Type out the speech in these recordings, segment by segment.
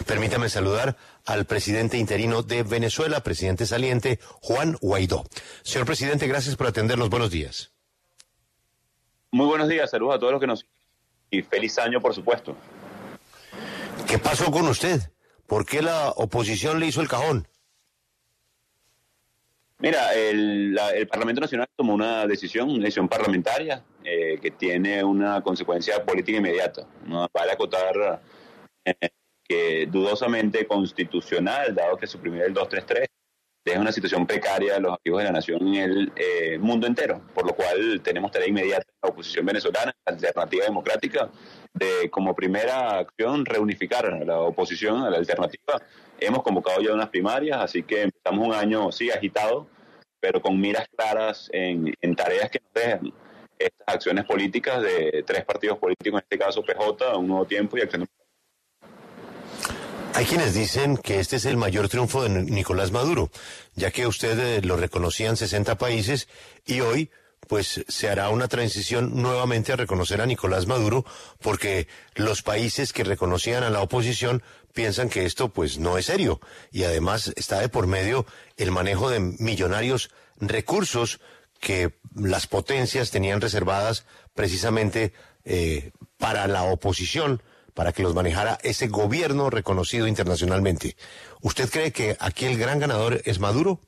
Permítame saludar al presidente interino de Venezuela, presidente saliente, Juan Guaidó. Señor presidente, gracias por atendernos. Buenos días. Muy buenos días, saludos a todos los que nos... Y feliz año, por supuesto. ¿Qué pasó con usted? ¿Por qué la oposición le hizo el cajón? Mira, el Parlamento Nacional tomó una decisión parlamentaria que tiene una consecuencia política inmediata. No vale acotar que dudosamente constitucional, dado que suprimir el 233 deja una situación precaria de los activos de la nación en el mundo entero, por lo cual tenemos tarea inmediata en la oposición venezolana, la alternativa democrática, de como primera acción reunificar a la oposición, a la alternativa. Hemos convocado ya unas primarias, así que empezamos un año, sí, agitado, pero con miras claras en tareas que nos dejan estas acciones políticas de tres partidos políticos, en este caso PJ, Un Nuevo Tiempo y Acción Democrática. Hay quienes dicen que este es el mayor triunfo de Nicolás Maduro, ya que usted lo reconocían 60 países y hoy pues se hará una transición nuevamente a reconocer a Nicolás Maduro, porque los países que reconocían a la oposición piensan que esto pues no es serio, y además está de por medio el manejo de millonarios recursos que las potencias tenían reservadas precisamente para la oposición, para que los manejara ese gobierno reconocido internacionalmente. ¿Usted cree que aquí el gran ganador es Maduro?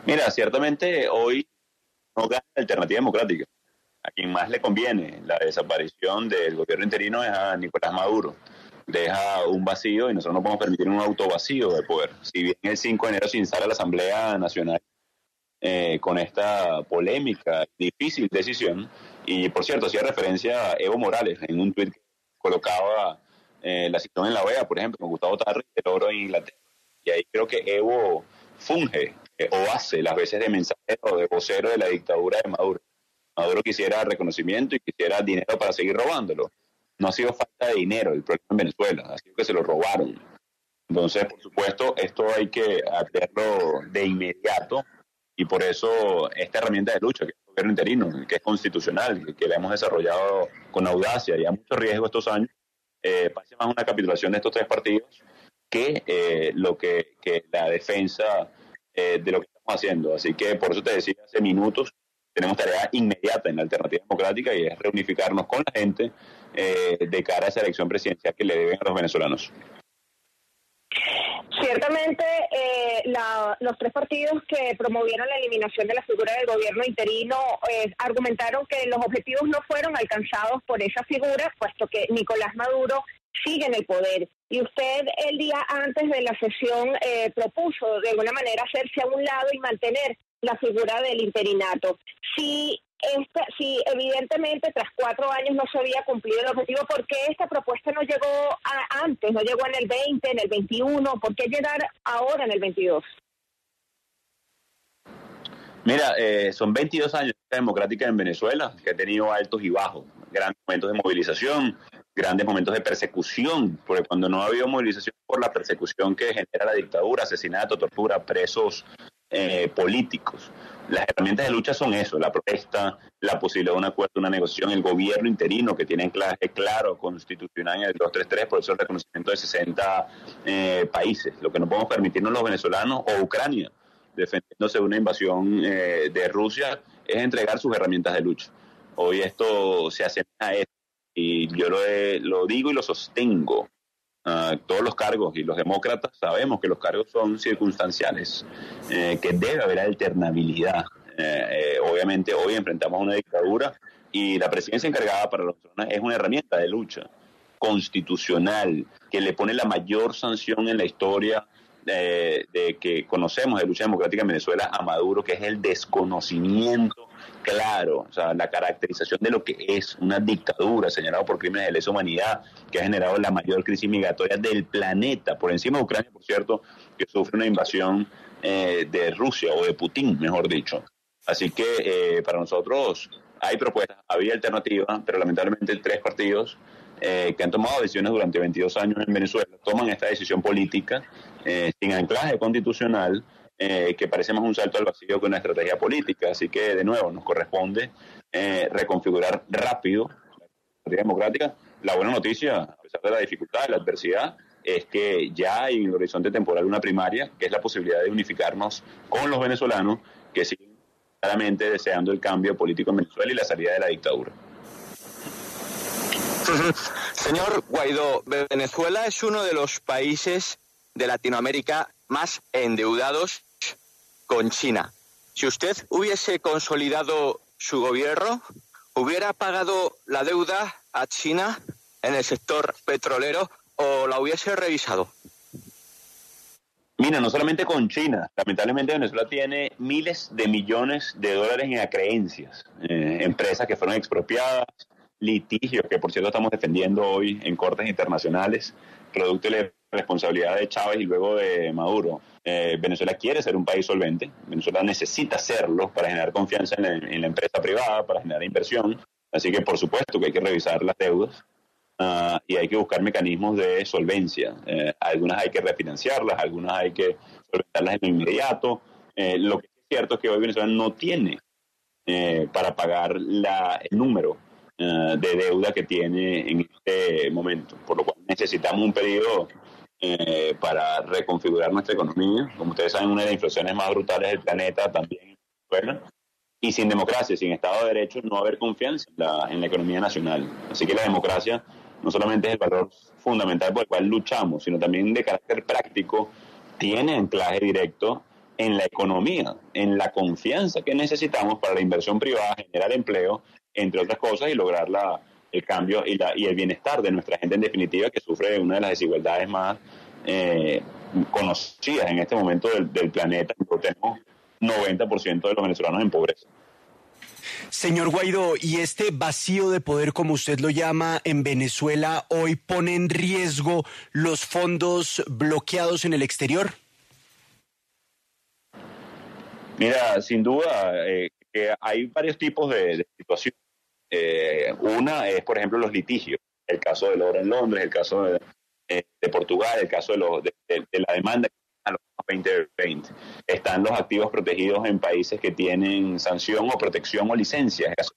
Mira, ciertamente hoy no gana la alternativa democrática. A quien más le conviene la desaparición del gobierno interino es a Nicolás Maduro. Deja un vacío y nosotros no podemos permitir un autovacío de poder. Si bien el 5 de enero se instala la Asamblea Nacional con esta polémica, difícil decisión, y por cierto, hacía referencia a Evo Morales en un tuit que colocaba la situación en la OEA, por ejemplo, con Gustavo Tarri, el oro en Inglaterra. Y ahí creo que Evo funge o hace las veces de mensajero, de vocero de la dictadura de Maduro. Maduro quisiera reconocimiento y quisiera dinero para seguir robándolo. No ha sido falta de dinero el problema en Venezuela, ha sido que se lo robaron. Entonces, por supuesto, esto hay que hacerlo de inmediato, y por eso esta herramienta de lucha, que es el gobierno interino, que es constitucional, que la hemos desarrollado con audacia y a mucho riesgo estos años, parece más una capitulación de estos tres partidos que la defensa de lo que estamos haciendo. Así que por eso te decía hace minutos, tenemos tarea inmediata en la alternativa democrática, y es reunificarnos con la gente de cara a esa elección presidencial que le deben a los venezolanos. Ciertamente, los tres partidos que promovieron la eliminación de la figura del gobierno interino argumentaron que los objetivos no fueron alcanzados por esa figura, puesto que Nicolás Maduro sigue en el poder. Y usted el día antes de la sesión propuso de alguna manera hacerse a un lado y mantener la figura del interinato. Si evidentemente tras 4 años no se había cumplido el objetivo, ¿por qué esta propuesta no llegó antes? ¿No llegó en el 20, en el 21? ¿Por qué llegar ahora en el 22? Mira, son 22 años de democrática en Venezuela, que ha tenido altos y bajos, grandes momentos de movilización, grandes momentos de persecución, porque cuando no ha habido movilización por la persecución que genera la dictadura, asesinato, tortura, presos políticos. Las herramientas de lucha son eso: la protesta, la posibilidad de un acuerdo, una negociación, el gobierno interino que tiene claro constitucional en el 233, por eso el reconocimiento de 60 países. Lo que no podemos permitirnos los venezolanos o Ucrania, defendiéndose de una invasión de Rusia, es entregar sus herramientas de lucha. Hoy esto se asemeja a esto, y yo lo digo y lo sostengo. Todos los cargos, y los demócratas sabemos que los cargos son circunstanciales, que debe haber alternabilidad. Obviamente hoy enfrentamos una dictadura, y la presidencia encargada para los venezolanos es una herramienta de lucha constitucional que le pone la mayor sanción en la historia de que conocemos de lucha democrática en Venezuela a Maduro, que es el desconocimiento claro, o sea, la caracterización de lo que es una dictadura señalado por crímenes de lesa humanidad, que ha generado la mayor crisis migratoria del planeta, por encima de Ucrania, por cierto, que sufre una invasión de Rusia, o de Putin, mejor dicho. Así que para nosotros hay propuestas, había alternativas, pero lamentablemente tres partidos que han tomado decisiones durante 22 años en Venezuela toman esta decisión política sin anclaje constitucional, que parece más un salto al vacío que una estrategia política. Así que, de nuevo, nos corresponde reconfigurar rápido la estrategia democrática, la buena noticia, a pesar de la dificultad, de la adversidad, es que ya hay en el horizonte temporal una primaria, que es la posibilidad de unificarnos con los venezolanos que siguen claramente deseando el cambio político en Venezuela y la salida de la dictadura. Señor Guaidó, Venezuela es uno de los países de Latinoamérica más endeudados con China. Si usted hubiese consolidado su gobierno, ¿hubiera pagado la deuda a China en el sector petrolero o la hubiese revisado? Mira, no solamente con China, lamentablemente Venezuela tiene miles de millones de dólares en acreencias, empresas que fueron expropiadas, litigios que por cierto estamos defendiendo hoy en cortes internacionales, producto de la responsabilidad de Chávez y luego de Maduro. Venezuela quiere ser un país solvente, Venezuela necesita serlo para generar confianza en la empresa privada, para generar inversión, así que por supuesto que hay que revisar las deudas. Y hay que buscar mecanismos de solvencia. Algunas hay que refinanciarlas, algunas hay que solventarlas en lo inmediato. Lo que es cierto es que hoy Venezuela no tiene para pagar el número de deuda que tiene en este momento, por lo cual necesitamos un periodo para reconfigurar nuestra economía. Como ustedes saben, una de las inflaciones más brutales del planeta también en Venezuela. Y sin democracia, sin Estado de Derecho, no va a haber confianza en la economía nacional. Así que la democracia no solamente es el valor fundamental por el cual luchamos, sino también de carácter práctico, tiene anclaje directo en la economía, en la confianza que necesitamos para la inversión privada, generar empleo, entre otras cosas, y lograr el cambio y el bienestar de nuestra gente, en definitiva, que sufre de una de las desigualdades más conocidas en este momento del planeta. Tenemos 90% de los venezolanos en pobreza. Señor Guaidó, ¿y este vacío de poder, como usted lo llama, en Venezuela hoy pone en riesgo los fondos bloqueados en el exterior? Mira, sin duda que hay varios tipos de situaciones. Una es, por ejemplo, los litigios. El caso del oro en Londres, el caso de Portugal, el caso de la demanda a los 2020. Están los activos protegidos en países que tienen sanción o protección o licencias, caso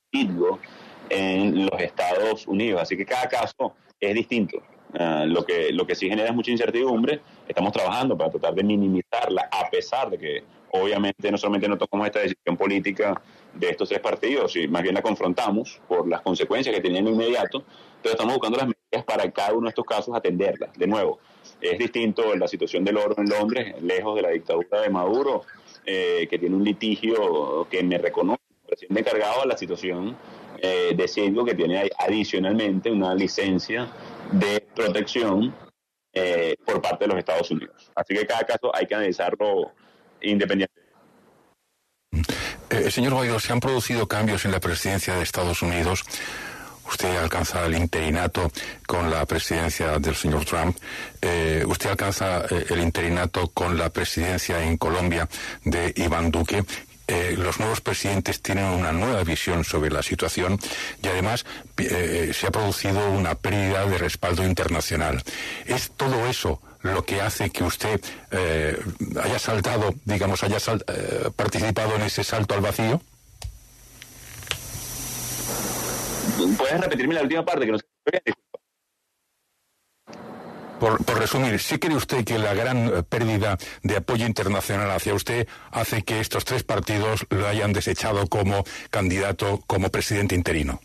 en los Estados Unidos. Así que cada caso es distinto. Lo que sí genera es mucha incertidumbre. Estamos trabajando para tratar de minimizarla, a pesar de que obviamente no solamente no tomamos esta decisión política de estos tres partidos, y más bien la confrontamos por las consecuencias que tenían en inmediato, pero estamos buscando las medidas para cada uno de estos casos atenderlas. De nuevo, es distinto la situación del oro en Londres, lejos de la dictadura de Maduro, que tiene un litigio que me reconoce como presidente encargado, a la situación de Citgo, que tiene adicionalmente una licencia de protección por parte de los Estados Unidos. Así que cada caso hay que analizarlo independientemente. Señor Guaidó, se han producido cambios en la presidencia de Estados Unidos. Usted alcanza el interinato con la presidencia del señor Trump. Usted alcanza el interinato con la presidencia en Colombia de Iván Duque. Los nuevos presidentes tienen una nueva visión sobre la situación y además se ha producido una pérdida de respaldo internacional. ¿Es todo eso lo que hace que usted haya saltado, digamos, participado en ese salto al vacío? ¿Puedes repetirme la última parte? Que no sé. Por resumir, ¿sí cree usted que la gran pérdida de apoyo internacional hacia usted hace que estos tres partidos lo hayan desechado como candidato, como presidente interino?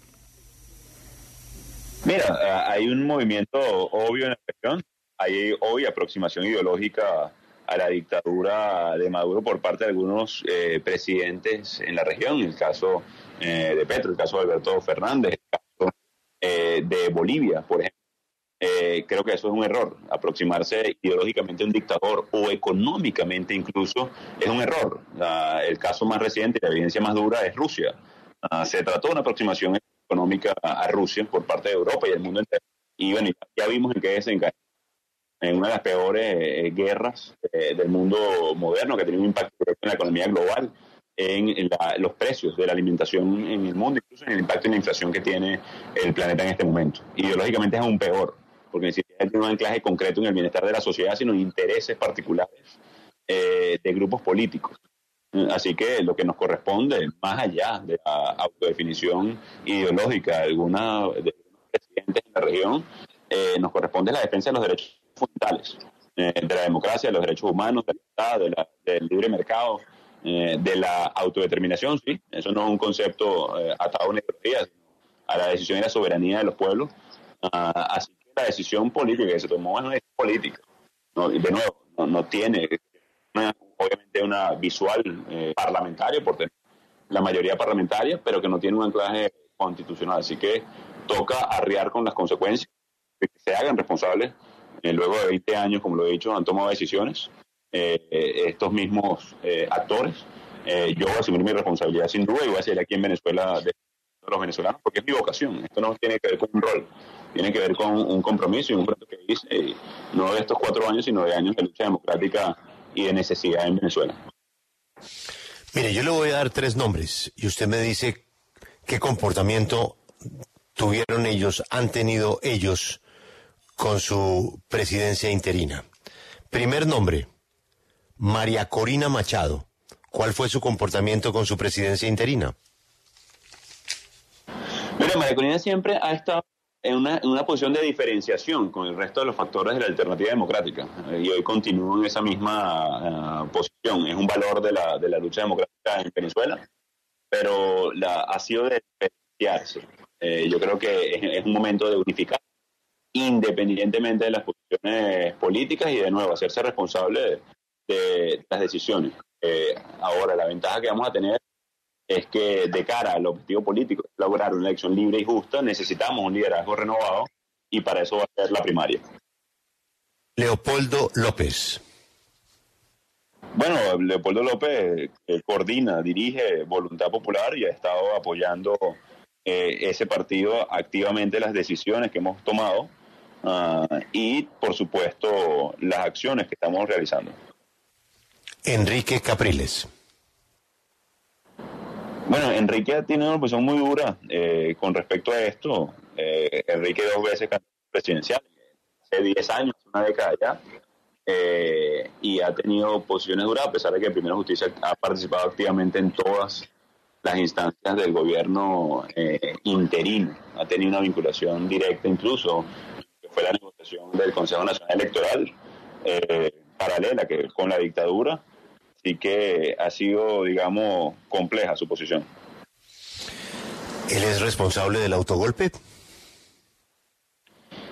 Mira, hay un movimiento obvio en la región. Hay hoy aproximación ideológica a la dictadura de Maduro por parte de algunos presidentes en la región. El caso de Petro, el caso de Alberto Fernández, el caso de Bolivia, por ejemplo. Creo que eso es un error. Aproximarse ideológicamente a un dictador o económicamente incluso es un error. El caso más reciente, la evidencia más dura es Rusia. Se trató de una aproximación económica a Rusia por parte de Europa y el mundo entero. Y bueno, ya vimos en qué desencadenó. En una de las peores guerras del mundo moderno, que tiene un impacto directo en la economía global, en los precios de la alimentación en el mundo, incluso en el impacto en la inflación que tiene el planeta en este momento. Ideológicamente es aún peor, porque ni siquiera tiene un anclaje concreto en el bienestar de la sociedad, sino en intereses particulares de grupos políticos. Así que lo que nos corresponde, más allá de la autodefinición ideológica de algunos presidentes presidentes en la región, nos corresponde la defensa de los derechos fundamentales, de la democracia, de los derechos humanos, de la libertad, del libre mercado, de la autodeterminación, sí. Eso no es un concepto atado a una ideología, sino a la decisión y la soberanía de los pueblos. Así que la decisión política que se tomó es una decisión política. No, de nuevo, no tiene obviamente una visual parlamentaria por tener la mayoría parlamentaria, pero que no tiene un anclaje constitucional. Así que toca arriar con las consecuencias, que se hagan responsables. Luego de 20 años, como lo he dicho, han tomado decisiones estos mismos actores. Yo voy a asumir mi responsabilidad sin duda y voy a seguir aquí en Venezuela de los venezolanos, porque es mi vocación. Esto no tiene que ver con un rol, tiene que ver con un compromiso y un reto que hice, no de estos 4 años, sino de años de lucha democrática y de necesidad en Venezuela. Mire, yo le voy a dar 3 nombres y usted me dice qué comportamiento tuvieron ellos, han tenido ellos con su presidencia interina. Primer nombre, María Corina Machado. ¿Cuál fue su comportamiento con su presidencia interina? Mira, María Corina siempre ha estado en una posición de diferenciación con el resto de los factores de la alternativa democrática, y hoy continúa en esa misma posición. Es un valor de la lucha democrática en Venezuela, pero ha sido de diferenciarse. Yo creo que es un momento de unificar, independientemente de las posiciones políticas, y de nuevo hacerse responsable de las decisiones. Ahora, la ventaja que vamos a tener es que de cara al objetivo político, lograr una elección libre y justa, necesitamos un liderazgo renovado, y para eso va a ser la primaria. Leopoldo López. Bueno, Leopoldo López coordina, dirige Voluntad Popular y ha estado apoyando ese partido activamente, las decisiones que hemos tomado y, por supuesto, las acciones que estamos realizando. Enrique Capriles. Bueno, Enrique tiene una posición muy dura con respecto a esto. Enrique 2 veces candidato presidencial, hace 10 años, una década ya, y ha tenido posiciones duras, a pesar de que Primera Justicia ha participado activamente en todas las instancias del gobierno interino. Ha tenido una vinculación directa, incluso, que fue la negociación del Consejo Nacional Electoral, paralela que con la dictadura. Así que ha sido, digamos, compleja su posición. ¿Él es responsable del autogolpe?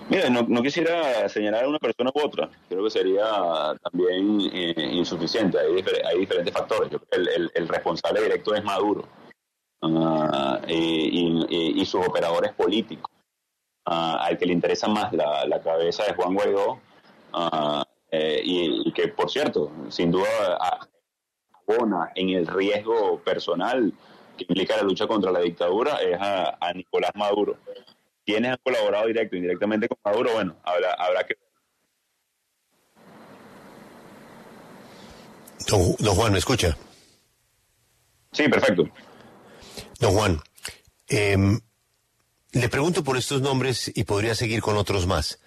Mira, no quisiera señalar a una persona u otra. Creo que sería también insuficiente. Hay diferentes factores. Yo creo que el responsable directo es Maduro y sus operadores políticos. Al que le interesa más la cabeza de Juan Guaidó, y que, por cierto, sin duda abona en el riesgo personal que implica la lucha contra la dictadura, es a Nicolás Maduro. ¿Quiénes han colaborado directo e indirectamente con Maduro? Bueno, habrá que ver. Don Juan, ¿me escucha? Sí, perfecto. Don Juan, le pregunto por estos nombres y podría seguir con otros más.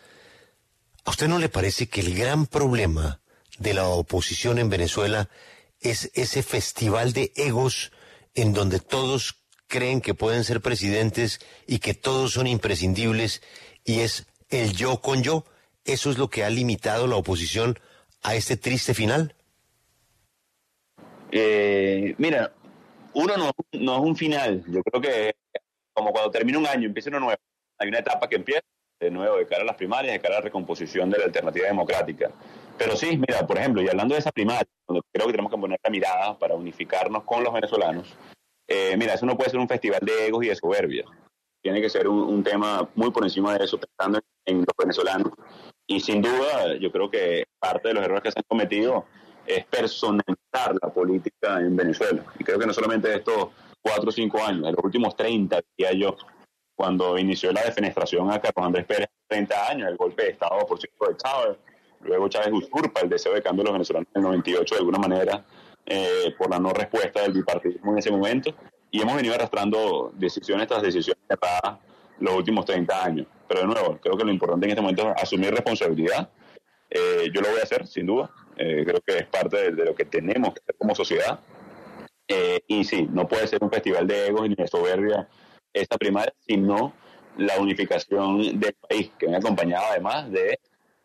¿A usted no le parece que el gran problema de la oposición en Venezuela es ese festival de egos en donde todos creen que pueden ser presidentes y que todos son imprescindibles, y es el yo con yo? ¿Eso es lo que ha limitado la oposición a este triste final? Mira, uno no es un final. Yo creo que como cuando termina un año, empieza uno nuevo. Hay una etapa que empieza de nuevo de cara a las primarias, de cara a la recomposición de la alternativa democrática. Pero sí, mira, por ejemplo, y hablando de esa primaria, donde creo que tenemos que poner la mirada para unificarnos con los venezolanos, mira, eso no puede ser un festival de egos y de soberbia. Tiene que ser un tema muy por encima de eso, pensando en los venezolanos. Y sin duda, yo creo que parte de los errores que se han cometido es personalizar la política en Venezuela. Y creo que no solamente de estos 4 o 5 años, de los últimos 30, diría yo, cuando inició la defenestración a Carlos Andrés Pérez, 30 años, el golpe de Estado, por cierto, de Chávez. Luego Chávez usurpa el deseo de cambio de los venezolanos en el 98, de alguna manera, por la no respuesta del bipartidismo en ese momento. Y hemos venido arrastrando decisiones tras decisiones erradas los últimos 30 años. Pero de nuevo, creo que lo importante en este momento es asumir responsabilidad. Yo lo voy a hacer, sin duda. Creo que es parte de lo que tenemos que hacer como sociedad. Y sí, no puede ser un festival de egos ni de soberbia esta primaria, sino la unificación del país, que venga acompañado además de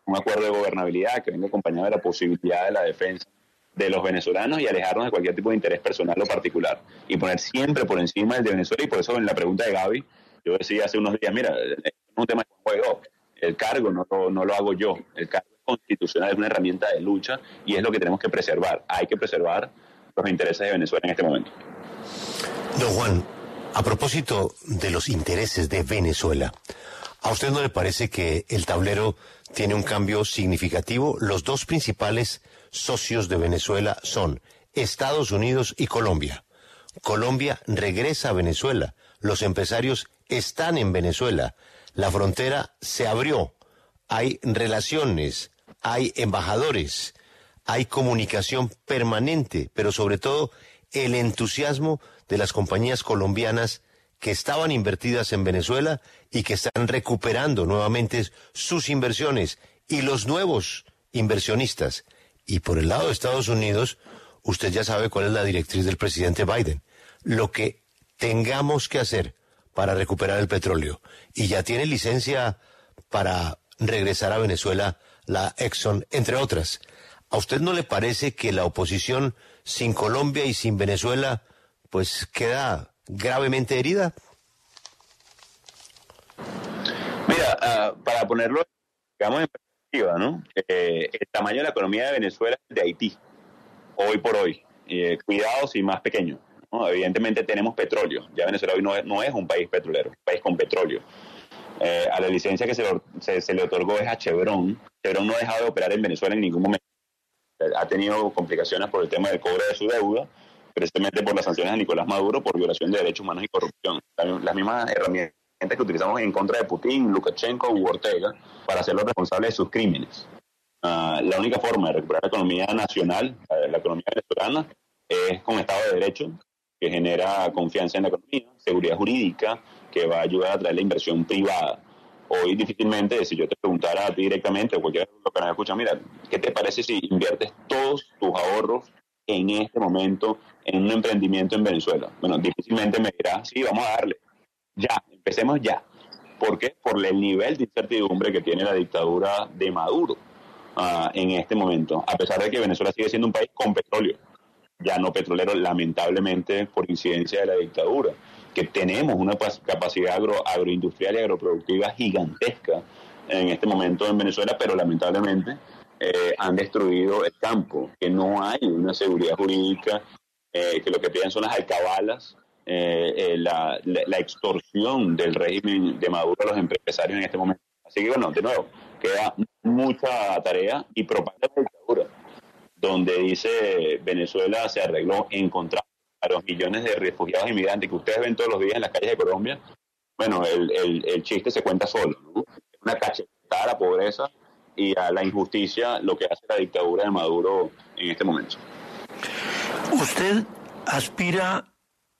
un acuerdo de gobernabilidad, que venga acompañado de la posibilidad de la defensa de los venezolanos y alejarnos de cualquier tipo de interés personal o particular y poner siempre por encima el de Venezuela. Y por eso en la pregunta de Gaby, yo decía hace unos días, mira, es un tema de juego, el cargo no lo hago yo, el cargo es constitucional, es una herramienta de lucha y es lo que tenemos que preservar. Hay que preservar los intereses de Venezuela en este momento. Don Juan, a propósito de los intereses de Venezuela, ¿a usted no le parece que el tablero tiene un cambio significativo? Los dos principales socios de Venezuela son Estados Unidos y Colombia. Colombia regresa a Venezuela. Los empresarios están en Venezuela. La frontera se abrió. Hay relaciones, hay embajadores, hay comunicación permanente, pero sobre todo el entusiasmo de las compañías colombianas que estaban invertidas en Venezuela y que están recuperando nuevamente sus inversiones y los nuevos inversionistas. Y por el lado de Estados Unidos, usted ya sabe cuál es la directriz del presidente Biden. Lo que tengamos que hacer para recuperar el petróleo. Y ya tiene licencia para regresar a Venezuela la Exxon, entre otras. ¿A usted no le parece que la oposición sin Colombia y sin Venezuela pues queda gravemente herida? Mira, para ponerlo, digamos, en perspectiva, ¿no? El tamaño de la economía de Venezuela es de Haití, hoy por hoy. Cuidados y más pequeño, ¿no? Evidentemente tenemos petróleo. Ya Venezuela hoy no es un país petrolero, un país con petróleo. A la licencia que se le otorgó es a Chevron. Chevron no ha dejado de operar en Venezuela en ningún momento. Ha tenido complicaciones por el tema del cobro de su deuda, precisamente por las sanciones a Nicolás Maduro por violación de derechos humanos y corrupción. Las mismas herramientas que utilizamos en contra de Putin, Lukashenko u Ortega para hacerlos responsables de sus crímenes. La única forma de recuperar la economía nacional, la economía venezolana, es con Estado de Derecho, que genera confianza en la economía, seguridad jurídica, que va a ayudar a traer la inversión privada. Hoy difícilmente, si yo te preguntara a ti directamente o cualquiera de los que nos escucha, mira, ¿qué te parece si inviertes todos tus ahorros en este momento en un emprendimiento en Venezuela? Bueno, difícilmente me dirás, sí, vamos a darle. Ya, empecemos ya. ¿Por qué? Por el nivel de incertidumbre que tiene la dictadura de Maduro en este momento, a pesar de que Venezuela sigue siendo un país con petróleo, ya no petrolero, lamentablemente por incidencia de la dictadura, que tenemos una capacidad agroindustrial y agroproductiva gigantesca en este momento en Venezuela, pero lamentablemente han destruido el campo, que no hay una seguridad jurídica, que lo que piden son las alcabalas, la extorsión del régimen de Maduro a los empresarios en este momento. Así que bueno, de nuevo, queda mucha tarea y propaganda de la dictadura, donde dice Venezuela se arregló en contra a los millones de refugiados e inmigrantes que ustedes ven todos los días en las calles de Colombia. Bueno, el chiste se cuenta solo, ¿no? Una cachetada a la pobreza y a la injusticia, lo que hace la dictadura de Maduro en este momento. ¿Usted aspira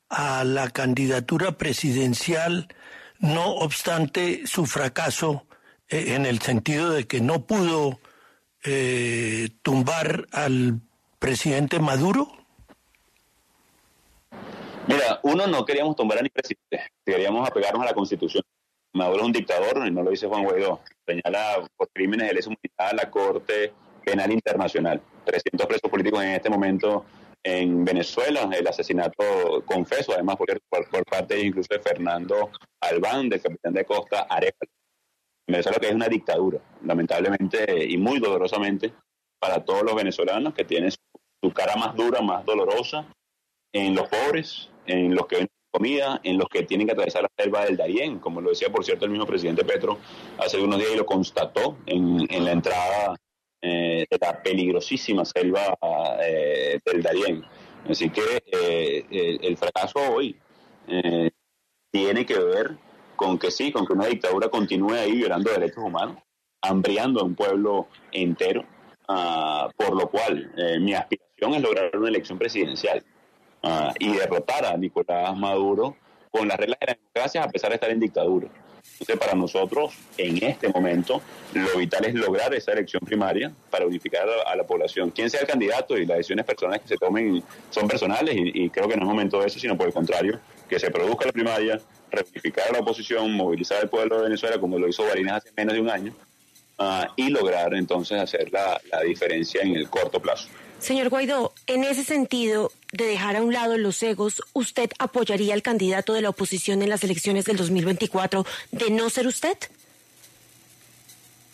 a la candidatura presidencial, no obstante su fracaso en el sentido de que no pudo tumbar al presidente Maduro? Mira, no queríamos tumbar a ni presidente, queríamos apegarnos a la Constitución. Maduro es un dictador, y no lo dice Juan Guaidó, señala por crímenes de lesa humanidad a la Corte Penal Internacional. 300 presos políticos en este momento en Venezuela, el asesinato confeso, además por parte incluso de Fernando Albán, del capitán de Costa Arevalo. Venezuela que es una dictadura, lamentablemente y muy dolorosamente para todos los venezolanos, que tienen su cara más dura, más dolorosa, en los pobres, en los que ven comida, en los que tienen que atravesar la selva del Darién, como lo decía por cierto el mismo presidente Petro hace unos días y lo constató en la entrada de la peligrosísima selva del Darién. Así que el fracaso hoy tiene que ver con que sí, con que una dictadura continúe ahí violando derechos humanos, hambriando a un pueblo entero, por lo cual mi aspiración es lograr una elección presidencial y derrotar a Nicolás Maduro con las reglas de la democracia a pesar de estar en dictadura. Entonces, para nosotros, en este momento, lo vital es lograr esa elección primaria para unificar a la población. Quién sea el candidato y las decisiones personales que se tomen son personales y creo que no es momento de eso, sino por el contrario, que se produzca la primaria, reunificar a la oposición, movilizar al pueblo de Venezuela como lo hizo Barinas hace menos de un año, y lograr entonces hacer la diferencia en el corto plazo. Señor Guaidó, en ese sentido de dejar a un lado los egos, ¿usted apoyaría al candidato de la oposición en las elecciones del 2024 de no ser usted?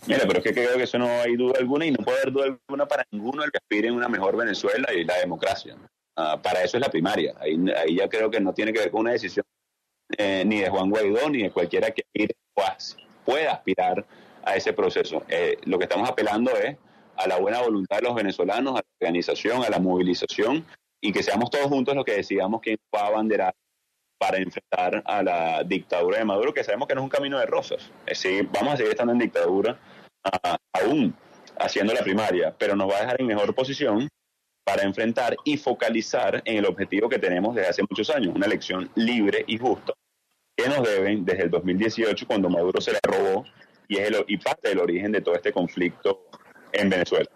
Mira, pero es que creo que eso no hay duda alguna y no puede haber duda alguna para ninguno el que aspire en una mejor Venezuela y la democracia. Para eso es la primaria. Ahí ya creo que no tiene que ver con una decisión ni de Juan Guaidó ni de cualquiera que pueda aspirar a ese proceso. Lo que estamos apelando es a la buena voluntad de los venezolanos, a la organización, a la movilización y que seamos todos juntos los que decidamos quién va a abanderar para enfrentar a la dictadura de Maduro, que sabemos que no es un camino de rosas. Es decir, vamos a seguir estando en dictadura aún haciendo la primaria, pero nos va a dejar en mejor posición para enfrentar y focalizar en el objetivo que tenemos desde hace muchos años, una elección libre y justa, que nos deben desde el 2018, cuando Maduro se la robó, y parte del origen de todo este conflicto en Venezuela.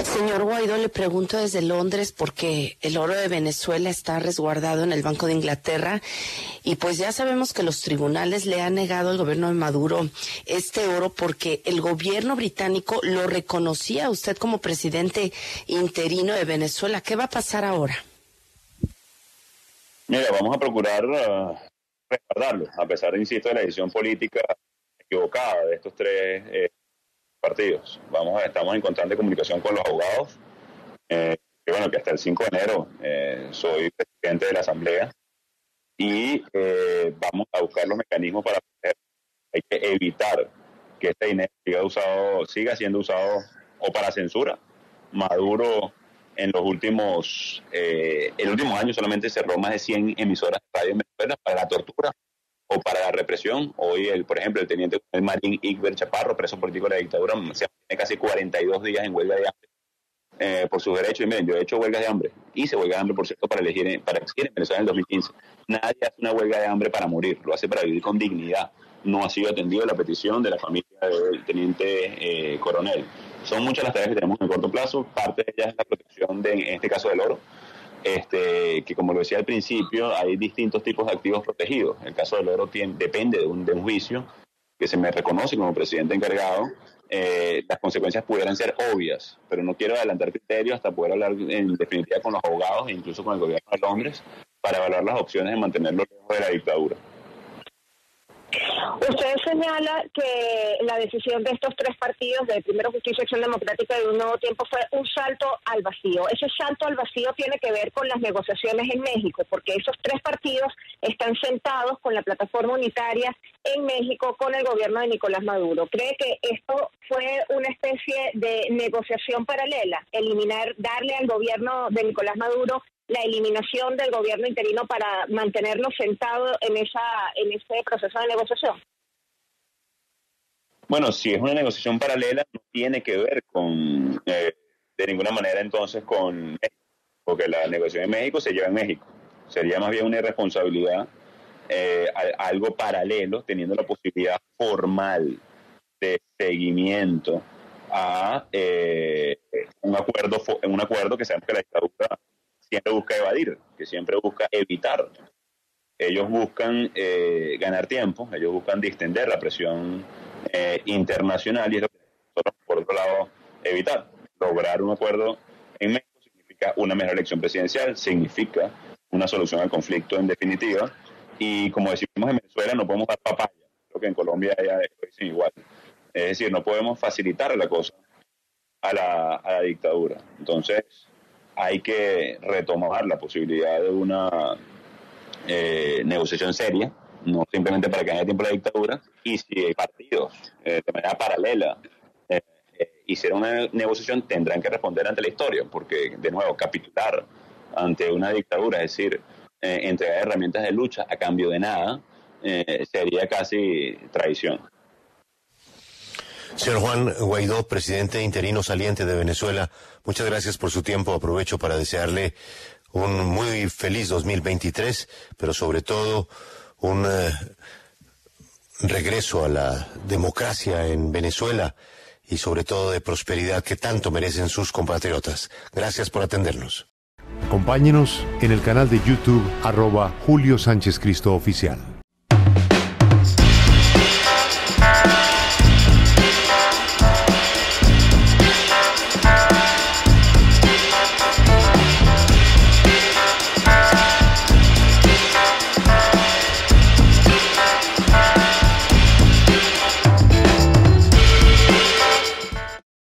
Señor Guaidó, le pregunto desde Londres porque el oro de Venezuela está resguardado en el Banco de Inglaterra y pues ya sabemos que los tribunales le han negado al gobierno de Maduro este oro porque el gobierno británico lo reconocía a usted como presidente interino de Venezuela. ¿Qué va a pasar ahora? Mira, vamos a procurar resguardarlo, a pesar, insisto, de la decisión política equivocada de estos tres partidos. Estamos en constante comunicación con los abogados, que hasta el 5 de enero soy presidente de la Asamblea y vamos a buscar los mecanismos para poder, hay que evitar que este dinero siga siendo usado o para censura. Maduro en los últimos años solamente cerró más de 100 emisoras de radio en Venezuela para la tortura o para la represión. Hoy, por ejemplo, el teniente Marín Igber Chaparro, preso político de la dictadura, se tiene casi 42 días en huelga de hambre por sus derechos. Y miren, yo he hecho huelgas de hambre. Hice huelga de hambre, por cierto, para exigir en Venezuela en el 2015. Nadie hace una huelga de hambre para morir, lo hace para vivir con dignidad. No ha sido atendido la petición de la familia del teniente coronel. Son muchas las tareas que tenemos en el corto plazo. Parte de ellas es la protección, en este caso, del oro. Que como lo decía al principio, hay distintos tipos de activos protegidos. El caso del oro depende de un juicio que se me reconoce como presidente encargado. Las consecuencias pudieran ser obvias, pero no quiero adelantar criterios hasta poder hablar en definitiva con los abogados e incluso con el gobierno de Londres para evaluar las opciones de mantenerlo lejos de la dictadura. Usted señala que la decisión de estos tres partidos, de Primero Justicia, Acción Democrática y Un Nuevo Tiempo, fue un salto al vacío. Ese salto al vacío tiene que ver con las negociaciones en México, porque esos tres partidos están sentados con la plataforma unitaria en México con el gobierno de Nicolás Maduro. ¿Cree que esto fue una especie de negociación paralela? Darle al gobierno de Nicolás Maduro la eliminación del gobierno interino para mantenerlo sentado en ese proceso de negociación. Bueno, si es una negociación paralela, no tiene que ver con, de ninguna manera entonces con México, porque la negociación en México se lleva en México. Sería más bien una irresponsabilidad, algo paralelo, teniendo la posibilidad formal de seguimiento a un acuerdo que sabemos que la dictadura siempre busca evadir, que siempre busca evitar. Ellos buscan ganar tiempo, ellos buscan distender la presión internacional y es lo que nosotros, por otro lado, evitar. Lograr un acuerdo en México significa una mejor elección presidencial, significa una solución al conflicto en definitiva, y como decimos en Venezuela, no podemos dar papaya, creo que en Colombia ya lo dicen igual. Es decir, no podemos facilitar la cosa a la dictadura. Entonces, hay que retomar la posibilidad de una negociación seria, no simplemente para que haya tiempo la dictadura, y si partidos de manera paralela hicieron una negociación, tendrán que responder ante la historia, porque, de nuevo, capitular ante una dictadura, es decir, entregar herramientas de lucha a cambio de nada, sería casi traición. Señor Juan Guaidó, presidente interino saliente de Venezuela, muchas gracias por su tiempo. Aprovecho para desearle un muy feliz 2023, pero sobre todo un regreso a la democracia en Venezuela y sobre todo de prosperidad que tanto merecen sus compatriotas. Gracias por atendernos. Acompáñenos en el canal de YouTube @Julio Sánchez Cristo Oficial.